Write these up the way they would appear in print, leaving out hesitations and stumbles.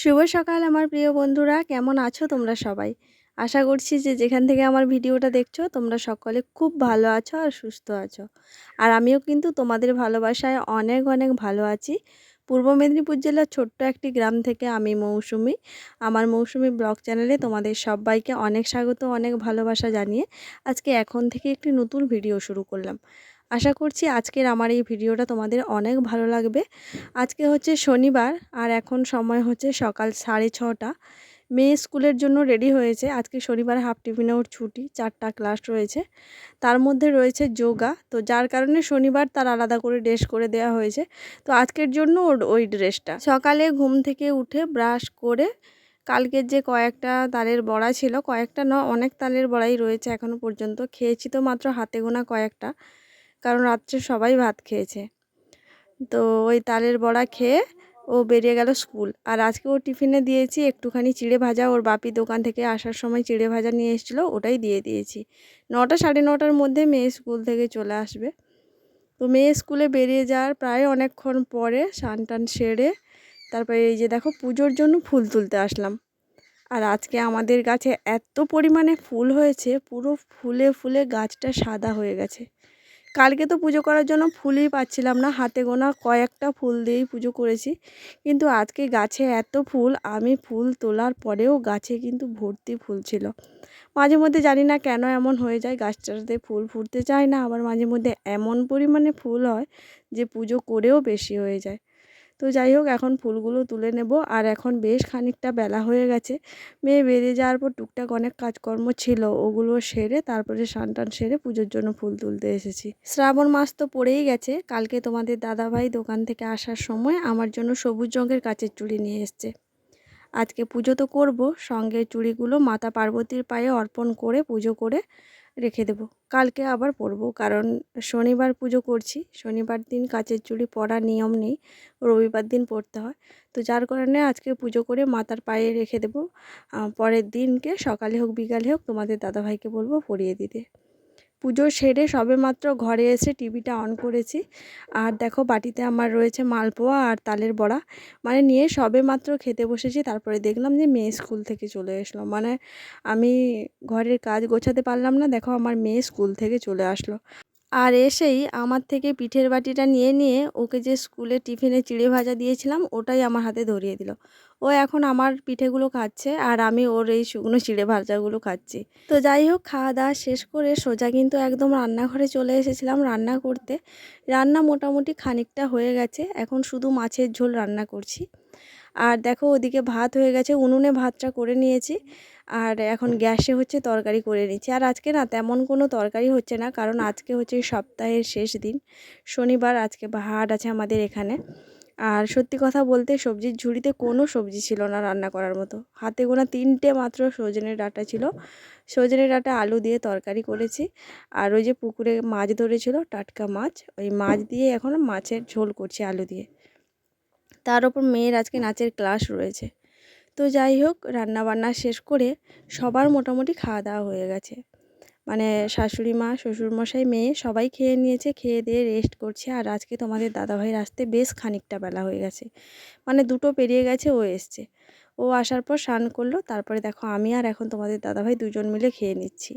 শুভ সকাল আমার প্রিয় বন্ধুরা, কেমন আছো তোমরা সবাই? আশা করছি যে যেখান থেকে আমার ভিডিওটা দেখছো তোমরা সকলে খুব ভালো আছো আর সুস্থ আছো। আর আমিও কিন্তু তোমাদের ভালোবাসায় অনেক অনেক ভালো আছি। পূর্ব মেদিনীপুর জেলার ছোট্ট একটি গ্রাম থেকে আমি মৌসুমি। আমার মৌসুমি ব্লগ চ্যানেলে তোমাদের সবাইকে অনেক স্বাগত, অনেক ভালোবাসা জানিয়ে আজকে এখন থেকে একটি নতুন ভিডিও শুরু করলাম। আশা করছি আজকের আমার এই ভিডিওটা তোমাদের অনেক ভালো লাগবে। আজকে হচ্ছে শনিবার আর এখন সময় হচ্ছে সকাল 6:30। মেয়ে স্কুলের জন্য রেডি হয়েছে। আজকে শনিবার হাফ টিফিনে ওর ছুটি, 4টা ক্লাস রয়েছে, তার মধ্যে রয়েছে যোগা। তো যার কারণে শনিবার তার আলাদা করে ড্রেস করে দেওয়া হয়েছে। তো আজকের জন্য ওর ওই ড্রেসটা। সকালে ঘুম থেকে উঠে ব্রাশ করে কালকের যে কয়েকটা তালের বড়া ছিল, কয়েকটা না অনেক তালের বড়াই রয়েছে এখনও পর্যন্ত, খেয়েছি তো মাত্র হাতে গোনা কয়েকটা, কারণ রাত্রে সবাই ভাত খেয়েছে। তো ওই তালের বড়া খেয়ে ও বেরিয়ে গেল স্কুল। আর আজকে ও টিফিনে দিয়েছি একটুখানি চিড়ে ভাজা, ওর বাপি দোকান থেকে আসার সময় চিড়ে ভাজা নিয়ে এসেছিলো, ওটাই দিয়ে দিয়েছি। 9টা 9:30-র মধ্যে মেয়ে স্কুল থেকে চলে আসবে। তো মেয়ে স্কুলে বেরিয়ে যাওয়ার প্রায় অনেকক্ষণ পরে স্নান টান সেরে তারপরে এই যে দেখো পুজোর জন্য ফুল তুলতে আসলাম। আর আজকে আমাদের গাছে এত পরিমাণে ফুল হয়েছে, পুরো ফুলে ফুলে গাছটা সাদা হয়ে গেছে। কালকে তো পুজো করার জন্য ফুলই পাচ্ছিলাম না, হাতে গোনা কয়েকটা ফুল দিয়েই পুজো করেছি। কিন্তু আজকে গাছে এত ফুল, আমি ফুল তোলার পরেও গাছে কিন্তু ভর্তি ফুল ছিল। মাঝে মধ্যে জানি না কেন এমন হয়ে যায়, গাছটাতে ফুল ফুটতে চায় না, আবার মাঝে মধ্যে এমন পরিমাণে ফুল হয় যে পুজো করেও বেশি হয়ে যায়। তো যাই হোক, এখন ফুলগুলো তুলে নেব। আর এখন বেশ খানিকটা বেলা হয়ে গেছে। মেয়ে বেরিয়ে যাওয়ার পর টুকটাক অনেক কাজকর্ম ছিল, ওগুলো সেরে তারপরে স্নান টান সেরে পুজোর জন্য ফুল তুলতে এসেছি। শ্রাবণ মাস তো পড়েই গেছে। কালকে তোমাদের দাদাভাই দোকান থেকে আসার সময় আমার জন্য সবুজ রঙের কাচের চুড়ি নিয়ে এসছে। আজকে পুজো তো করব, সঙ্গে চুড়িগুলো মাতা পার্বতীর পায়ে অর্পণ করে পুজো করে রেখে দেব। কালকে আবার পরবো, কারণ শনিবার পুজো করছি, শনিবার দিন কাচের চুড়ি পরার নিয়ম নেই, রবিবার দিন পরতে হয়। তো যার কারণে আজকে পুজো করে মাতার পায়ে রেখে দেব। পরের দিনকে সকালে হোক বিকালে হোক তোমাদের দাদাভাইকে বলবো পরিয়ে দিতে। পুজো সেরে সবেমাত্র ঘরে এসে টিভিটা অন করেছি। আর দেখো বাটিতে আমার রয়েছে মালপোয়া আর তালের বড়া, মানে নিয়ে সবেমাত্র খেতে বসেছি। তারপরে দেখলাম যে মেয়ে স্কুল থেকে চলে আসলো, মানে আমি ঘরের কাজ গোছাতে পারলাম না, দেখো আমার মেয়ে স্কুল থেকে চলে আসলো। আর এসেই আমার থেকে পিঠের বাটিটা নিয়ে নিয়ে ওকে যে স্কুলে টিফিনে চিড়ে ভাজা দিয়েছিলাম ওটাই আমার হাতে ধরিয়ে দিল। ও এখন আমার পিঠেগুলো খাচ্ছে আর আমি ওর এই শুকনো চিড়ে ভাজাগুলো খাচ্ছি। তো যাই হোক, খাওয়া দাওয়া শেষ করে সোজা কিন্তু একদম রান্নাঘরে চলে এসেছিলাম রান্না করতে। রান্না মোটামুটি খানিকটা হয়ে গেছে, এখন শুধু মাছের ঝোল রান্না করছি। আর দেখো ওদিকে ভাত হয়ে গেছে, উনুনে ভাতটা করে নিয়েছি। আর এখন গ্যাসে হচ্ছে তরকারি করে নিচ্ছি। আর আজকে না তেমন কোনো তরকারি হচ্ছে না, কারণ আজকে হচ্ছে সপ্তাহের শেষ দিন, শনিবার। আজকে হাট আছে আমাদের এখানে। আর সত্যি কথা বলতে সবজির ঝুড়িতে কোনো সবজি ছিল না রান্না করার মতো, হাতে গোনা 3টে মাত্র সজনের ডাঁটা ছিল। সজনের ডাঁটা আলু দিয়ে তরকারি করেছি। আর ওই যে পুকুরে মাছ ধরেছিল টাটকা মাছ, ওই মাছ দিয়ে এখন মাছের ঝোল করছি আলু দিয়ে। তার ওপর মেয়ের আজকে নাচের ক্লাস রয়েছে। তো যাই হোক, রান্নাবান্না শেষ করে সবার মোটামুটি খাওয়া দাওয়া হয়ে গেছে। মানে শাশুড়ি মা, শ্বশুরমশাই, মেয়ে সবাই খেয়ে নিয়েছে, খেয়ে দিয়ে রেস্ট করছে। আর আজকে তোমাদের দাদাভাইয়ের আসতে বেশ খানিকটা বেলা হয়ে গেছে, মানে 2টো পেরিয়ে গেছে ও এসছে। ও আসার পর স্নান করলো, তারপরে দেখো আমি আর এখন তোমাদের দাদাভাই দুজন মিলে খেয়ে নিচ্ছি।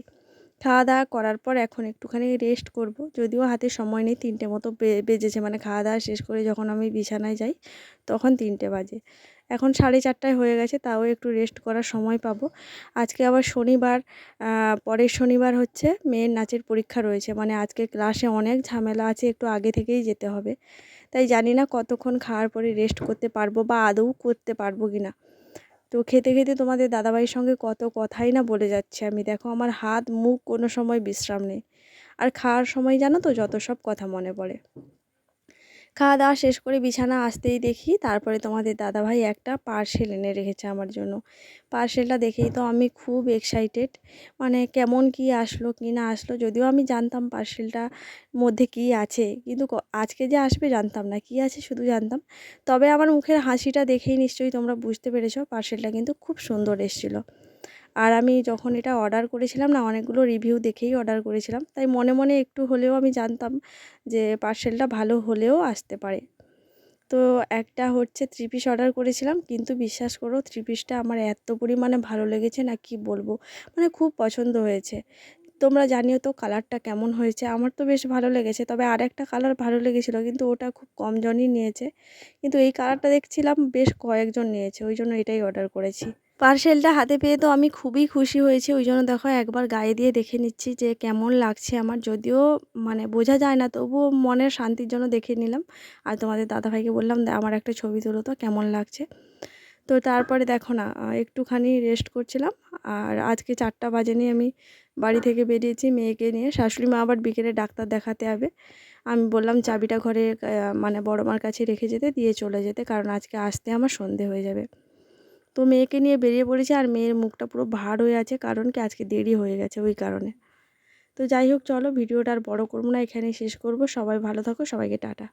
খাওয়া দাওয়া করার পর এখন একটুখানি রেস্ট করব, যদিও হাতে সময় নেই, 3টে মতো বেজেছে, মানে খাওয়া দাওয়া শেষ করে যখন আমি বিছানায় যাই তখন 3টে বাজে। এখন 4:30 হয়ে গেছে, তাও একটু রেস্ট করার সময় পাবো। আজকে আবার শনিবার, পরের শনিবার হচ্ছে মেয়ের নাচের পরীক্ষা রয়েছে, মানে আজকে ক্লাসে অনেক ঝামেলা আছে, একটু আগে থেকেই যেতে হবে। তাই জানি না কতক্ষণ খাওয়ার পরে রেস্ট করতে পারবো বা আদৌ করতে পারবো কি না। তো খেতে খেতে তোমাদের দাদাভাইয়ের সঙ্গে কত কথাই না বলে যাচ্ছে আমি, দেখো আমার হাত মুখ কোনো সময় বিশ্রাম নেই। আর খাওয়ার সময় জানো তো যত সব কথা মনে পড়ে। খাওয়া দাওয়া শেষ করে বিছানা আসতেই দেখি তারপরে তোমাদের দাদাভাই একটা পার্সেল এনে রেখেছে আমার জন্য। পার্সেলটা দেখেই তো আমি খুব এক্সাইটেড, মানে কেমন কি আসলো কি না আসলো, যদিও আমি জানতাম পার্সেলটার মধ্যে কি আছে, কিন্তু আজকে যে আসবে জানতাম না কি আছে, শুধু জানতাম। তবে আমার মুখের হাসিটা দেখেই নিশ্চয়ই তোমরা বুঝতে পেরেছো পার্সেলটা কিন্তু খুব সুন্দর এসেছিলো। আর আমি যখন এটা অর্ডার করেছিলাম না, অনেকগুলো রিভিউ দেখেই অর্ডার করেছিলাম, তাই মনে মনে একটু হলেও আমি জানতাম যে পার্সেলটা ভালো হলেও আসতে পারে। তো একটা হচ্ছে 3 পিস অর্ডার করেছিলাম, কিন্তু বিশ্বাস করো 3 পিসটা আমার এত পরিমাণে ভালো লেগেছে না কি বলবো, মানে খুব পছন্দ হয়েছে। তোমরা জানিও তো কালারটা কেমন হয়েছে। আমার তো বেশ ভালো লেগেছে, তবে আরেকটা কালার ভালো লেগেছিলো কিন্তু ওটা খুব কম জনই নিয়েছে, কিন্তু এই কালারটা দেখছিলাম বেশ কয়েকজন নিয়েছে, ওই জন্য এটাই অর্ডার করেছি। পার্সেলটা হাতে পেয়ে তো আমি খুবই খুশি হয়েছি, ওই জন্য দেখো একবার গায়ে দিয়ে দেখে নিচ্ছি যে কেমন লাগছে আমার, যদিও মানে বোঝা যায় না, তবুও মনের শান্তির জন্য দেখে নিলাম। আর তোমাদের দাদাভাইকে বললাম আমার একটা ছবি তোলো তো কেমন লাগছে। তো তারপরে দেখো না একটুখানি রেস্ট করছিলাম। আর আজকে 4টা বাজেনি আমি বাড়ি থেকে বেরিয়েছি মেয়েকে নিয়ে। শাশুড়ি মা আবার বিকেলে ডাক্তার দেখাতে হবে। আমি বললাম চাবিটা ঘরে মানে বড় মার কাছে রেখে যেতে, দিয়ে চলে যেতে, কারণ আজকে আসতে আমার সন্ধে হয়ে যাবে। তো মেয়েকে নিয়ে বেরিয়ে পড়েছি, আর মেয়ের মুখটা পুরো ভার হয়ে আছে, কারণ কি আজকে দেরি হয়ে গেছে ওই কারণে। তো যাই হোক, চলো ভিডিওটা আর বড় করবো না, এখানেই শেষ করব। সবাই ভালো থাকো, সবাইকে টাটা।